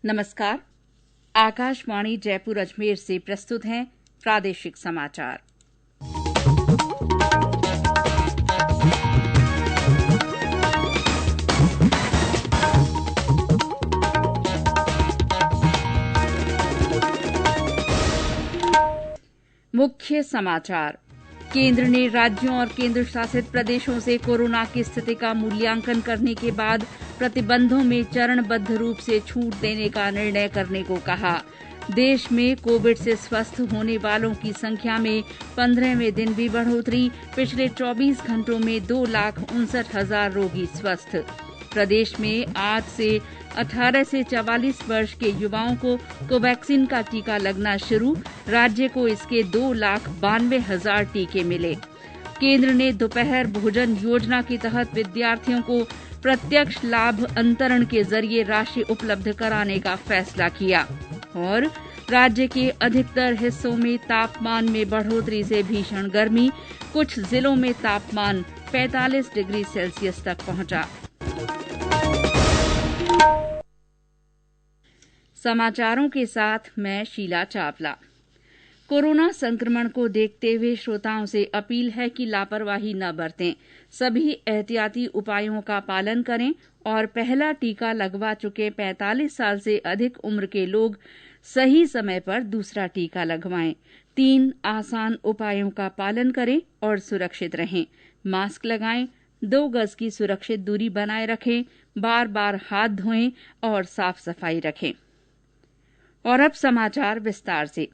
नमस्कार। आकाशवाणी जयपुर अजमेर से प्रस्तुत हैं प्रादेशिक समाचार। मुख्य समाचार। केंद्र ने राज्यों और केंद्र शासित प्रदेशों से कोरोना की स्थिति का मूल्यांकन करने के बाद प्रतिबंधों में चरणबद्ध रूप से छूट देने का निर्णय करने को कहा। देश में कोविड से स्वस्थ होने वालों की संख्या में 15वें दिन भी बढ़ोतरी। पिछले 24 घंटों में 2,59,000 रोगी स्वस्थ। प्रदेश में आज से 18 से 44 वर्ष के युवाओं को कोवैक्सीन का टीका लगना शुरू। राज्य को इसके 2,92,000 टीके मिले। केंद्र ने दोपहर भोजन योजना के तहत विद्यार्थियों को प्रत्यक्ष लाभ अंतरण के जरिए राशि उपलब्ध कराने का फैसला किया। और राज्य के अधिकतर हिस्सों में तापमान में बढ़ोतरी से भीषण गर्मी। कुछ जिलों में तापमान 45 डिग्री सेल्सियस तक पहुंचा। समाचारों के साथ मैं शीला चावला। कोरोना संक्रमण को देखते हुए श्रोताओं से अपील है कि लापरवाही न बरतें। सभी एहतियाती उपायों का पालन करें और पहला टीका लगवा चुके 45 साल से अधिक उम्र के लोग सही समय पर दूसरा टीका लगवाएं। 3 आसान उपायों का पालन करें और सुरक्षित रहें। मास्क लगाएं, 2 गज की सुरक्षित दूरी बनाए रखें, बार बार हाथ धोएं और साफ सफाई रखें। और अब समाचार विस्तार से।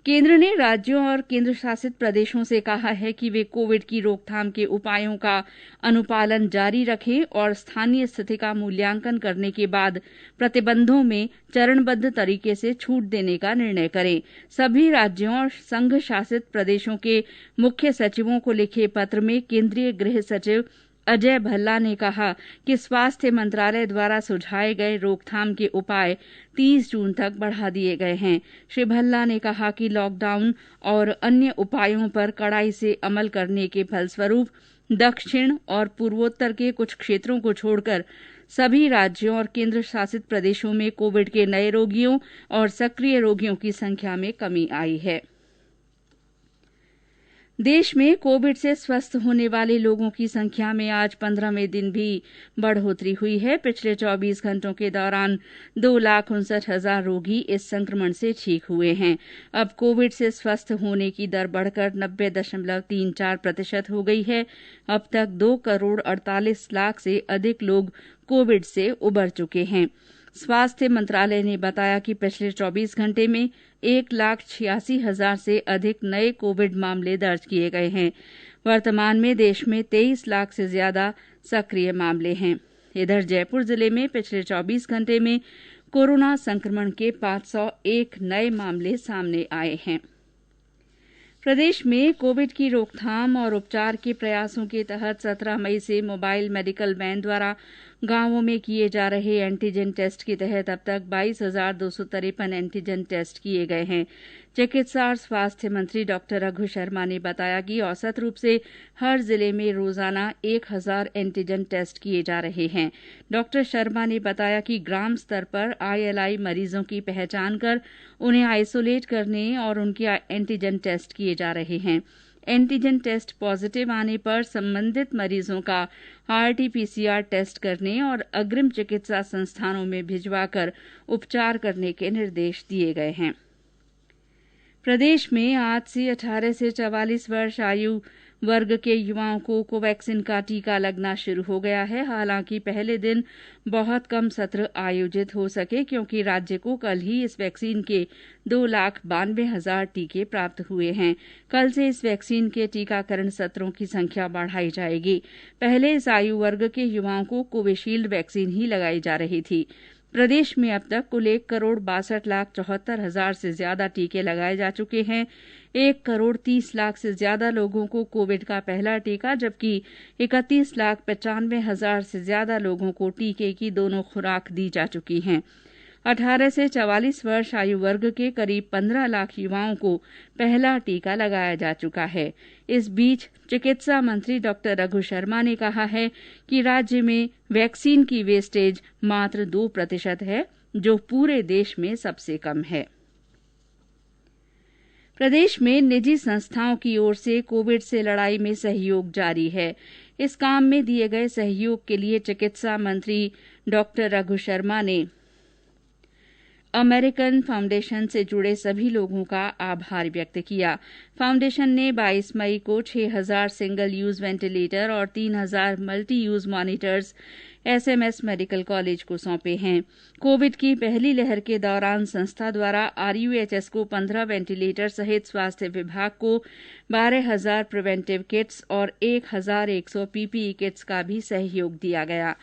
केंद्र ने राज्यों और केंद्र शासित प्रदेशों से कहा है कि वे कोविड की रोकथाम के उपायों का अनुपालन जारी रखें और स्थानीय स्थिति का मूल्यांकन करने के बाद प्रतिबंधों में चरणबद्ध तरीके से छूट देने का निर्णय करें। सभी राज्यों और संघ शासित प्रदेशों के मुख्य सचिवों को लिखे पत्र में केंद्रीय गृह सचिव अजय भल्ला ने कहा कि स्वास्थ्य मंत्रालय द्वारा सुझाए गए रोकथाम के उपाय 30 जून तक बढ़ा दिए गए हैं। श्री भल्ला ने कहा कि लॉकडाउन और अन्य उपायों पर कड़ाई से अमल करने के फलस्वरूप दक्षिण और पूर्वोत्तर के कुछ क्षेत्रों को छोड़कर सभी राज्यों और केंद्र शासित प्रदेशों में कोविड के नए रोगियों और सक्रिय रोगियों की संख्या में कमी आई है। देश में कोविड से स्वस्थ होने वाले लोगों की संख्या में आज 15वें दिन भी बढ़ोतरी हुई है। पिछले 24 घंटों के दौरान 2,59,000 रोगी इस संक्रमण से ठीक हुए हैं। अब कोविड से स्वस्थ होने की दर बढ़कर 90.34% हो गई है। अब तक 2,48,00,000 से अधिक लोग कोविड से उबर चुके हैं। स्वास्थ्य मंत्रालय ने बताया कि पिछले 24 घंटे में 1,86,000 से अधिक नए कोविड मामले दर्ज किए गए हैं। वर्तमान में देश में 23 लाख से ज्यादा सक्रिय मामले हैं। इधर जयपुर जिले में पिछले 24 घंटे में कोरोना संक्रमण के 501 नए मामले सामने आए हैं। प्रदेश में कोविड की रोकथाम और उपचार के प्रयासों के तहत 17 मई से मोबाइल मेडिकल वैन द्वारा गांवों में किए जा रहे एंटीजन टेस्ट के तहत अब तक 22,253 एंटीजन टेस्ट किए गए हैं। चिकित्सा और स्वास्थ्य मंत्री डॉ रघु शर्मा ने बताया कि औसत रूप से हर जिले में रोजाना 1,000 एंटीजन टेस्ट किए जा रहे हैं। डॉ शर्मा ने बताया कि ग्राम स्तर पर ILI मरीजों की पहचान कर उन्हें आइसोलेट करने और उनके एंटीजन टेस्ट किए जा रहे हैं। एंटीजन टेस्ट पॉजिटिव आने पर संबंधित मरीजों का RT-PCR टेस्ट करने और अग्रिम चिकित्सा संस्थानों में भिजवाकर उपचार करने के निर्देश दिए गए हैं। प्रदेश में आज से 18 से 44 वर्ष आयु वर्ग के युवाओं को कोवैक्सीन का टीका लगना शुरू हो गया है। हालांकि पहले दिन बहुत कम सत्र आयोजित हो सके क्योंकि राज्य को कल ही इस वैक्सीन के 2,92,000 टीके प्राप्त हुए हैं। कल से इस वैक्सीन के टीकाकरण सत्रों की संख्या बढ़ाई जाएगी। पहले इस आयु वर्ग के युवाओं को कोविशील्ड वैक्सीन ही लगाई जा रही थी। प्रदेश में अब तक कुल 1,62,74,000 से ज्यादा टीके लगाए जा चुके हैं। 1,30,00,000 से ज्यादा लोगों को कोविड का पहला टीका जबकि 31,95,000 से ज्यादा लोगों को टीके की दोनों खुराक दी जा चुकी हैं। 18 से 44 वर्ष आयु वर्ग के करीब 15 लाख युवाओं को पहला टीका लगाया जा चुका है। इस बीच चिकित्सा मंत्री डॉ रघु शर्मा ने कहा है कि राज्य में वैक्सीन की वेस्टेज मात्र 2% है जो पूरे देश में सबसे कम है। प्रदेश में निजी संस्थाओं की ओर से कोविड से लड़ाई में सहयोग जारी है। इस काम में दिए गए सहयोग के लिए चिकित्सा मंत्री डॉ रघु शर्मा ने अमेरिकन फाउंडेशन से जुड़े सभी लोगों का आभार व्यक्त किया। फाउंडेशन ने 22 मई को 6000 सिंगल यूज वेंटिलेटर और 3000 multi use monitors SMS medical college को सौंपे हैं। कोविड की पहली लहर के दौरान संस्था द्वारा आरयूएचएस को 15 वेंटिलेटर सहित स्वास्थ्य विभाग को 12000 प्रिवेंटिव किट्स और 1100 पीपीई किट्स का भी सहयोग दिया गया।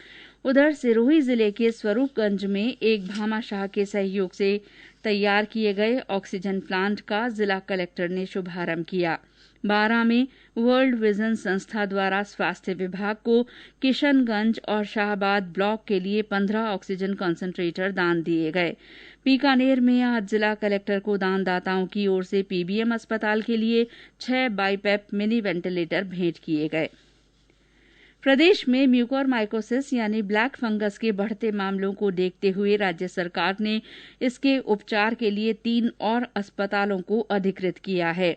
उधर सिरोही जिले के स्वरूपगंज में एक भामाशाह के सहयोग से तैयार किए गए ऑक्सीजन प्लांट का जिला कलेक्टर ने शुभारंभ किया। बारां में वर्ल्ड विजन संस्था द्वारा स्वास्थ्य विभाग को किशनगंज और शाहबाद ब्लॉक के लिए 15 ऑक्सीजन कंसंट्रेटर दान दिए गए। बीकानेर में आज जिला कलेक्टर को दानदाताओं की ओर से पीबीएम अस्पताल के लिए 6 बाइपेप मिनी वेंटिलेटर भेंट किए गए। प्रदेश में म्यूकोरमाइकोसिस यानी ब्लैक फंगस के बढ़ते मामलों को देखते हुए राज्य सरकार ने इसके उपचार के लिए 3 और अस्पतालों को अधिकृत किया है।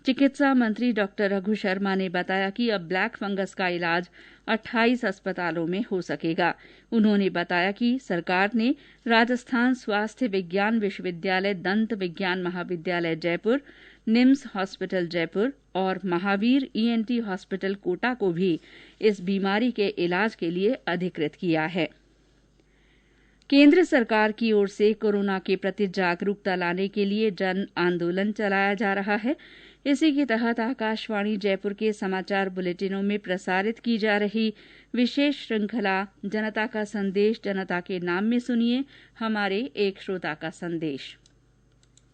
चिकित्सा मंत्री डॉ रघु शर्मा ने बताया कि अब ब्लैक फंगस का इलाज 28 अस्पतालों में हो सकेगा। उन्होंने बताया कि सरकार ने राजस्थान स्वास्थ्य विज्ञान विश्वविद्यालय दंत विज्ञान महाविद्यालय जयपुर, निम्स हॉस्पिटल जयपुर और महावीर ईएनटी हॉस्पिटल कोटा को भी इस बीमारी के इलाज के लिए अधिकृत किया है। केंद्र सरकार की ओर से कोरोना के प्रति जागरूकता लाने के लिए जन आंदोलन चलाया जा रहा है। इसी के तहत आकाशवाणी जयपुर के समाचार बुलेटिनों में प्रसारित की जा रही विशेष श्रृंखला जनता का संदेश जनता के नाम में सुनिए हमारे एक श्रोता का संदेश।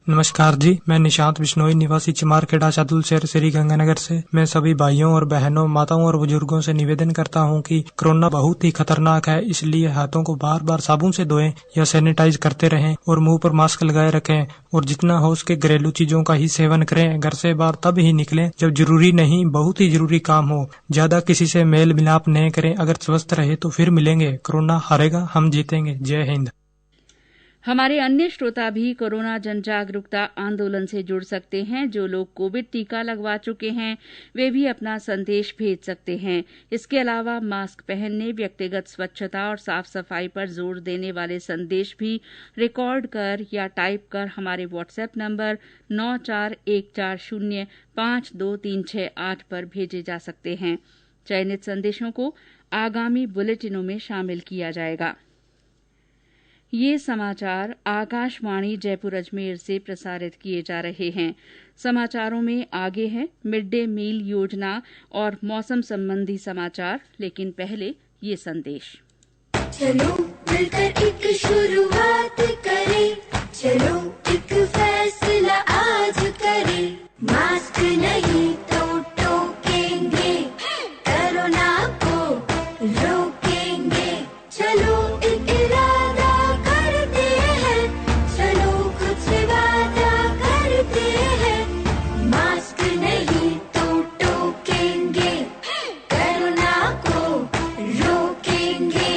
नमस्कार जी, मैं निशांत बिश्नोई निवासी चिमारखेड़ा चादुल शहर श्री गंगानगर से। मैं सभी भाइयों और बहनों, माताओं और बुजुर्गों से निवेदन करता हूं कि कोरोना बहुत ही खतरनाक है, इसलिए हाथों को बार बार साबुन से धोएं या सैनिटाइज करते रहें और मुंह पर मास्क लगाए रखें और जितना हो उसके घरेलू चीजों का ही सेवन करें। घर से बाहर तब ही निकलें जब जरूरी नहीं, बहुत ही जरूरी काम हो। ज्यादा किसी से मेल मिलाप नहीं करें। अगर स्वस्थ रहे तो फिर मिलेंगे। कोरोना हारेगा, हम जीतेंगे। जय हिंद। हमारे अन्य श्रोता भी कोरोना जन जागरूकता आंदोलन से जुड़ सकते हैं। जो लोग कोविड टीका लगवा चुके हैं वे भी अपना संदेश भेज सकते हैं। इसके अलावा मास्क पहनने, व्यक्तिगत स्वच्छता और साफ सफाई पर जोर देने वाले संदेश भी रिकॉर्ड कर या टाइप कर हमारे व्हाट्सएप नंबर 9414052368 पर भेजे जा सकते हैं। चयनित संदेशों को आगामी बुलेटिनों में शामिल किया जाएगा। ये समाचार आकाशवाणी जयपुर अजमेर से प्रसारित किए जा रहे हैं। समाचारों में आगे है मिड डे मील योजना और मौसम संबंधी समाचार, लेकिन पहले ये संदेश। चलो मिलकर एक शुरुआत करें, चलो एक फैसला आज करें। मास्क नहीं तो टोकेंगे, कोरोना को रोकेंगे। चलो एक इरादा करते हैं, चलो कुछ वादा करते हैं। मास्क नहीं तो टोकेंगे, कोरोना को रोकेंगे।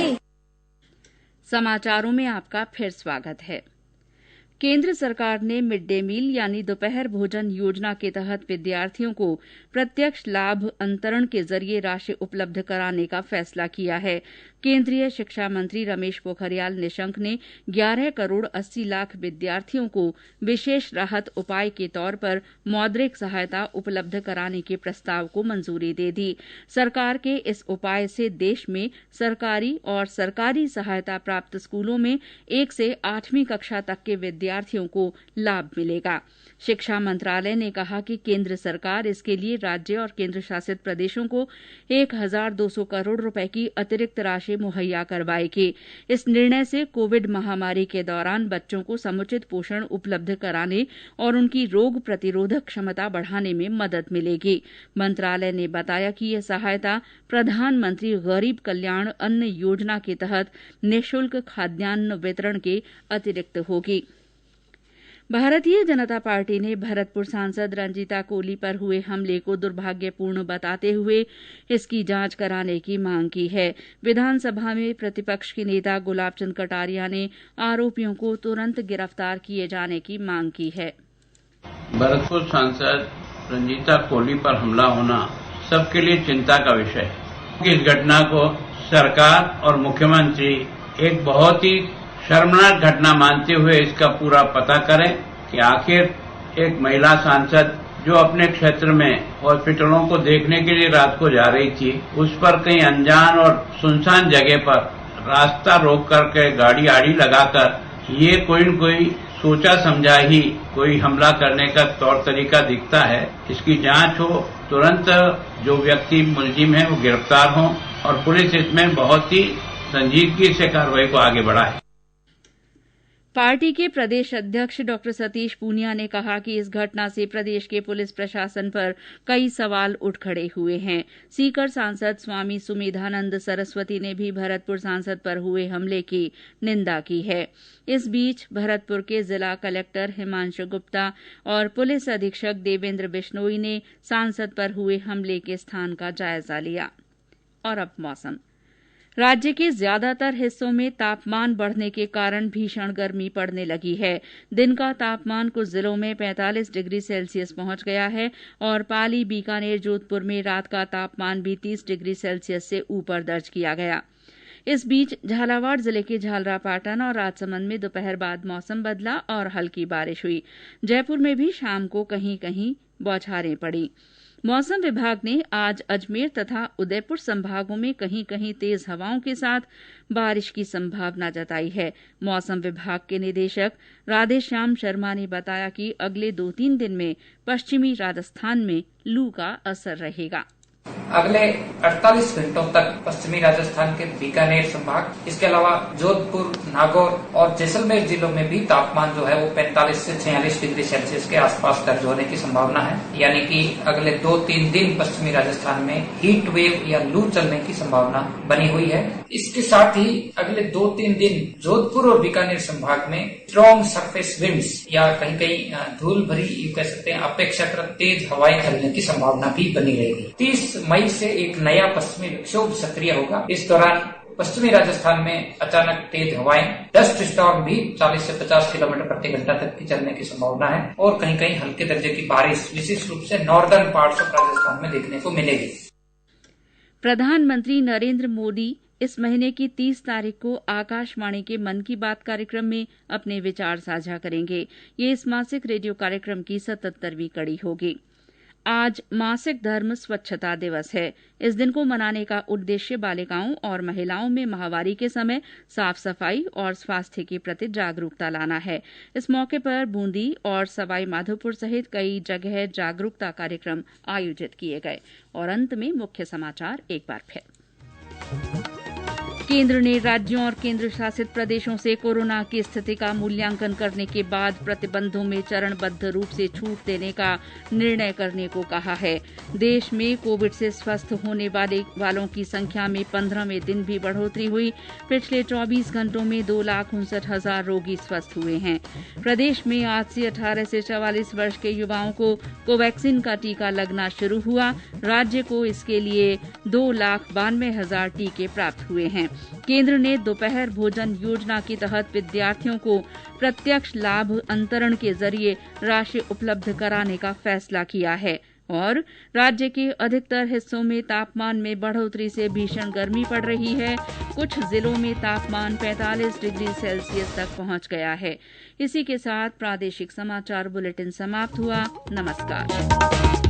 समाचारों में आपका फिर स्वागत है। केंद्र सरकार ने मिड डे मील यानी दोपहर भोजन योजना के तहत विद्यार्थियों को प्रत्यक्ष लाभ अंतरण के जरिए राशि उपलब्ध कराने का फैसला किया है। केंद्रीय शिक्षा मंत्री रमेश पोखरियाल निशंक ने 11 करोड़ 80 लाख विद्यार्थियों को विशेष राहत उपाय के तौर पर मौद्रिक सहायता उपलब्ध कराने के प्रस्ताव को मंजूरी दे दी। सरकार के इस उपाय से देश में सरकारी और सरकारी सहायता प्राप्त स्कूलों में 1 से 8वीं कक्षा तक के विद्यार्थियों को लाभ मिलेगा। शिक्षा मंत्रालय ने कहा कि केंद्र सरकार इसके लिए राज्य और केंद्र शासित प्रदेशों को 1200 करोड़ रुपए की अतिरिक्त राशि मुहैया करवाएगी। इस निर्णय से कोविड महामारी के दौरान बच्चों को समुचित पोषण उपलब्ध कराने और उनकी रोग प्रतिरोधक क्षमता बढ़ाने में मदद मिलेगी। मंत्रालय ने बताया कि यह सहायता प्रधानमंत्री गरीब कल्याण अन्न योजना के तहत निःशुल्क खाद्यान्न वितरण के अतिरिक्त होगी। भारतीय जनता पार्टी ने भरतपुर सांसद रंजीता कोली पर हुए हमले को दुर्भाग्यपूर्ण बताते हुए इसकी जांच कराने की मांग की है। विधानसभा में प्रतिपक्ष के नेता गुलाब चंद कटारिया ने आरोपियों को तुरंत गिरफ्तार किए जाने की मांग की है। भरतपुर सांसद रंजीता कोली पर हमला होना सबके लिए चिंता का विषय है। इस घटना को सरकार और मुख्यमंत्री एक बहुत ही शर्मनाक घटना मानते हुए इसका पूरा पता करें कि आखिर एक महिला सांसद जो अपने क्षेत्र में हॉस्पिटलों को देखने के लिए रात को जा रही थी, उस पर कहीं अनजान और सुनसान जगह पर रास्ता रोक करके गाड़ी आड़ी लगाकर ये कोई न कोई सोचा समझा ही कोई हमला करने का तौर तरीका दिखता है। इसकी जांच हो, तुरंत जो व्यक्ति मुलजिम है वो गिरफ्तार हों और पुलिस इसमें बहुत ही संजीदगी से कार्रवाई को आगे बढ़ाए। पार्टी के प्रदेश अध्यक्ष डॉ सतीश पूनिया ने कहा कि इस घटना से प्रदेश के पुलिस प्रशासन पर कई सवाल उठ खड़े हुए हैं। सीकर सांसद स्वामी सुमेधानंद सरस्वती ने भी भरतपुर सांसद पर हुए हमले की निंदा की है। इस बीच भरतपुर के जिला कलेक्टर हिमांशु गुप्ता और पुलिस अधीक्षक देवेंद्र बिश्नोई ने सांसद पर हुए हमले के स्थान का जायजा लिया। और अब मौसम। राज्य के ज्यादातर हिस्सों में तापमान बढ़ने के कारण भीषण गर्मी पड़ने लगी है। दिन का तापमान कुछ जिलों में 45 डिग्री सेल्सियस पहुंच गया है और पाली, बीकानेर, जोधपुर में रात का तापमान भी 30 डिग्री सेल्सियस से ऊपर दर्ज किया गया। इस बीच झालावाड़ जिले के झालरापाटन और राजसमंद में दोपहर बाद मौसम बदला और हल्की बारिश हुई। जयपुर में भी शाम को कहीं कहीं बौछारें पड़ी। मौसम विभाग ने आज अजमेर तथा उदयपुर संभागों में कहीं कहीं तेज हवाओं के साथ बारिश की संभावना जताई है। मौसम विभाग के निदेशक राधेश्याम शर्मा ने बताया कि अगले 2-3 दिन में पश्चिमी राजस्थान में लू का असर रहेगा। अगले 48 घंटों तक पश्चिमी राजस्थान के बीकानेर संभाग, इसके अलावा जोधपुर, नागौर और जैसलमेर जिलों में भी तापमान जो है वो 45 से 46 डिग्री सेल्सियस के आसपास दर्ज होने की संभावना है। यानी कि अगले 2-3 दिन पश्चिमी राजस्थान में हीट वेव या लू चलने की संभावना बनी हुई है। इसके साथ ही अगले 2-3 दिन जोधपुर और बीकानेर संभाग में स्ट्रॉन्ग सरफेस विंड्स या कहीं कहीं धूल भरी कह सकते हैं अपेक्षाकृत तेज हवाएं चलने की संभावना भी बनी रहेगी। 30 मई से एक नया पश्चिमी विक्षोभ सक्रिय होगा। इस दौरान पश्चिमी राजस्थान में अचानक तेज हवाएं, डस्ट स्टॉर्म भी 40 से 50 किलोमीटर प्रति घंटा तक की चलने की संभावना है और कहीं कहीं हल्के दर्जे की बारिश विशेष रूप से नॉर्दर्न पार्ट्स ऑफ राजस्थान में देखने को मिलेगी। प्रधानमंत्री नरेंद्र मोदी इस महीने की 30 तारीख को आकाशवाणी के मन की बात कार्यक्रम में अपने विचार साझा करेंगे। ये इस मासिक रेडियो कार्यक्रम की 77वीं कड़ी होगी। आज मासिक धर्म स्वच्छता दिवस है। इस दिन को मनाने का उद्देश्य बालिकाओं और महिलाओं में माहवारी के समय साफ सफाई और स्वास्थ्य के प्रति जागरूकता लाना है। इस मौके पर बूंदी और सवाई माधोपुर सहित कई जगह जागरूकता कार्यक्रम आयोजित किए गए। और अंत में मुख्य समाचार एक बार फिर। केंद्र ने राज्यों और केंद्र शासित प्रदेशों से कोरोना की स्थिति का मूल्यांकन करने के बाद प्रतिबंधों में चरणबद्ध रूप से छूट देने का निर्णय करने को कहा है। देश में कोविड से स्वस्थ होने वालों की संख्या में 15वें दिन भी बढ़ोतरी हुई। पिछले 24 घंटों में 2,59,000 रोगी स्वस्थ हुए हैं। प्रदेश में आज से 18 से 44 वर्ष के युवाओं को कोवैक्सीन का टीका लगना शुरू हुआ। राज्य को इसके लिए 2,92,000 टीके प्राप्त हुए हैं। केंद्र ने दोपहर भोजन योजना के तहत विद्यार्थियों को प्रत्यक्ष लाभ अंतरण के जरिए राशि उपलब्ध कराने का फैसला किया है। और राज्य के अधिकतर हिस्सों में तापमान में बढ़ोतरी से भीषण गर्मी पड़ रही है। कुछ जिलों में तापमान 45 डिग्री सेल्सियस तक पहुंच गया है। इसी के साथ प्रादेशिक समाचार बुलेटिन समाप्त हुआ। नमस्कार।